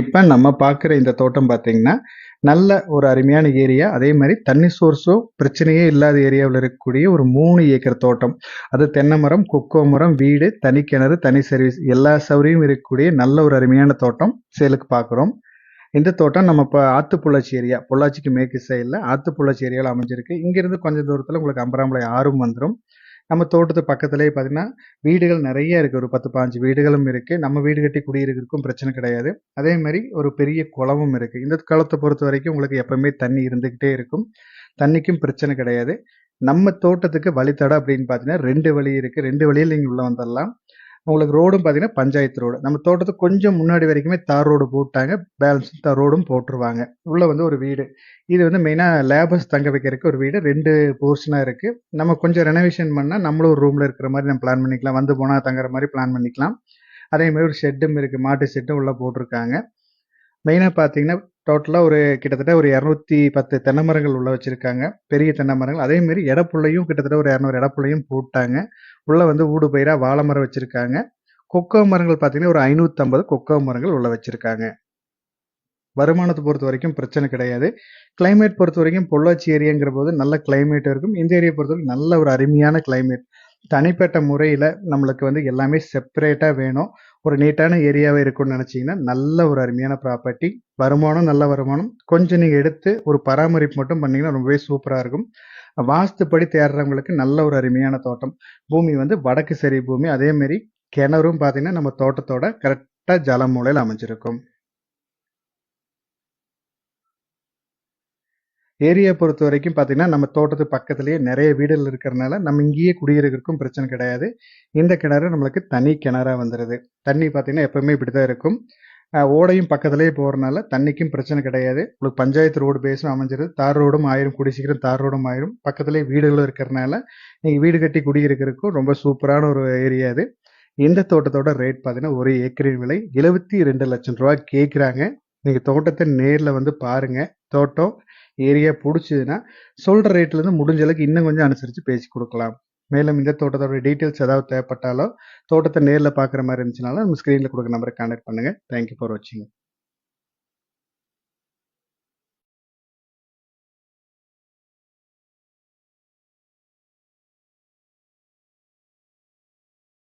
இப்ப நம்ம பார்க்குற இந்த தோட்டம் பார்த்தீங்கன்னா, நல்ல ஒரு அருமையான ஏரியா. அதே மாரி தண்ணி சோர்ஸும் பிரச்சனையே இல்லாத ஏரியாவுல இருக்கக்கூடிய ஒரு 3 ஏக்கர் தோட்டம். அது தென்னை மரம், கொக்கோ மரம், வீடு, தனி கிணறு, தனி சர்வீஸ் எல்லா சௌகரியமும் இருக்கக்கூடிய நல்ல ஒரு அருமையான தோட்டம் சேலுக்கு பார்க்குறோம். இந்த தோட்டம் நம்ம இப்போ ஆத்துப்பொள்ளாச்சி ஏரியா, பொள்ளாச்சிக்கு மேற்கு சைடில் ஆத்துப்பொள்ளாச்சி ஏரியாவில் அமைஞ்சிருக்கு. இங்கிருந்து கொஞ்சம் தூரத்தில் உங்களுக்கு அம்பராம்பளை ஆறும் வந்துடும். நம்ம தோட்டத்து பக்கத்துலேயே பார்த்தீங்கன்னா வீடுகள் நிறைய இருக்குது. ஒரு 10 15 வீடுகளும் இருக்குது. நம்ம வீடு கட்டி குடியிருக்கிறதுக்கும் பிரச்சனை கிடையாது. அதே மாதிரி ஒரு பெரிய குளமும் இருக்குது. இந்த குளத்தை பொறுத்த வரைக்கும் உங்களுக்கு எப்பவுமே தண்ணி இருந்துக்கிட்டே இருக்கும். தண்ணிக்கும் பிரச்சனை கிடையாது. நம்ம தோட்டத்துக்கு வழித்தடம் அப்படின்னு பார்த்தீங்கன்னா 2 வழி இருக்குது. 2 வழியில் நீங்கள் உள்ளே வந்துடலாம். உங்களுக்கு ரோடும் பார்த்தீங்கன்னா பஞ்சாயத்து ரோடு. நம்ம தோட்டத்துக்கு கொஞ்சம் முன்னாடி வரைக்குமே தார் ரோடு போட்டாங்க. பேலன்ஸ் தார் ரோடும் போட்டுருவாங்க. உள்ள வந்து ஒரு வீடு. இது வந்து மெயினாக லேபர்ஸ் தங்க வைக்கிறதுக்கு ஒரு வீடு. 2 போர்ஷனாக இருக்குது. நம்ம கொஞ்சம் ரெனோவேஷன் பண்ணால் நம்மளும் ஒரு ரூமில் இருக்கிற மாதிரி நம்ம பிளான் பண்ணிக்கலாம். வந்து போனால் தங்குற மாதிரி பிளான் பண்ணிக்கலாம். அதே மாதிரி ஒரு ஷெட்டும் இருக்குது. மாட்டு ஷெட்டும் உள்ளே போட்டிருக்காங்க. மெயினாக பார்த்தீங்கன்னா டோட்டலாக ஒரு கிட்டத்தட்ட ஒரு 210 தென்னை மரங்கள் உள்ள வச்சுருக்காங்க. பெரிய தென்னை மரங்கள். அதே மாதிரி இடப்புள்ளையும் கிட்டத்தட்ட ஒரு 200 இடப்புள்ளையும் போட்டாங்க. உள்ள வந்து ஊடு பயிராக வாழை மரம் வச்சுருக்காங்க. கொக்கோ மரங்கள் பார்த்தீங்கன்னா ஒரு 550 கொக்கோ மரங்கள் உள்ள வச்சுருக்காங்க. வருமானத்தை பொறுத்த வரைக்கும் பிரச்சனை கிடையாது. கிளைமேட் பொறுத்த வரைக்கும் பொள்ளாச்சி ஏரியாங்கிற போது நல்ல கிளைமேட் இருக்கும். இந்த ஏரியா பொறுத்த வரைக்கும் நல்ல ஒரு அருமையான கிளைமேட். தனிப்பட்ட முறையில் நம்மளுக்கு வந்து எல்லாமே செப்பரேட்டாக வேணும். ஒரு நீட்டான ஏரியாவே இருக்கும்னு நினச்சிங்கன்னா நல்ல ஒரு அருமையான ப்ராப்பர்ட்டி. வருமானம் நல்ல வருமானம். கொஞ்சம் நீங்கள் எடுத்து ஒரு பராமரிப்பு மட்டும் பண்ணிங்கன்னா ரொம்பவே சூப்பராக இருக்கும். வாஸ்துப்படி தேடுறவங்களுக்கு நல்ல ஒரு அருமையான தோட்டம். பூமி வந்து வடக்கு சரி பூமி. அதேமாரி கிணறும் பார்த்தீங்கன்னா நம்ம தோட்டத்தோட கரெக்டாக ஜல மூலையில் அமைஞ்சிருக்கும். ஏரியா பொறுத்த வரைக்கும் பார்த்தீங்கன்னா நம்ம தோட்டத்து பக்கத்துலேயே நிறைய வீடுகள் இருக்கிறனால நம்ம இங்கேயே குடியிருக்கிறதுக்கும் பிரச்சனை கிடையாது. இந்த கிணறு நம்மளுக்கு தனி கிணறா வந்துடுது. தண்ணி பார்த்தீங்கன்னா எப்பவுமே இப்படி தான் இருக்கும். ஓடையும் பக்கத்துலேயே போகிறனால தண்ணிக்கும் பிரச்சனை கிடையாது. உங்களுக்கு பஞ்சாயத்து ரோடு பேஸும் அமைஞ்சிருது. தார் ரோடும் ஆயிரும். கூடிய சீக்கிரம் தார் ரோடும் ஆயிரும். பக்கத்துலேயே வீடுகளும் இருக்கிறனால நீங்கள் வீடு கட்டி குடியிருக்கிறதுக்கும் ரொம்ப சூப்பரான ஒரு ஏரியா இது. இந்த தோட்டத்தோட ரேட் பார்த்தீங்கன்னா ஒரு ஏக்கரின் விலை 72 லட்சம் ரூபா கேட்குறாங்க. நீங்கள் தோட்டத்தை நேரில் வந்து பாருங்கள். தோட்டம் ஏரியா பிடிச்சதுன்னா சொல்கிற ரேட்லேருந்து முடிஞ்ச அளவுக்கு இன்னும் கொஞ்சம் அனுசரித்து பேசி கொடுக்கலாம். மேலும் இந்த தோட்டத்தோட டீட்டெயில்ஸ் ஏதாவது தேவைப்பட்டாலோ தோட்டத்தை நேரில் பார்க்குற மாதிரி இருந்துச்சுனாலும் நம்ம ஸ்க்ரீனில் கொடுக்குற நம்பரை கான்டாக்ட் பண்ணுங்கள். தேங்க்யூ ஃபார் வாட்சிங்.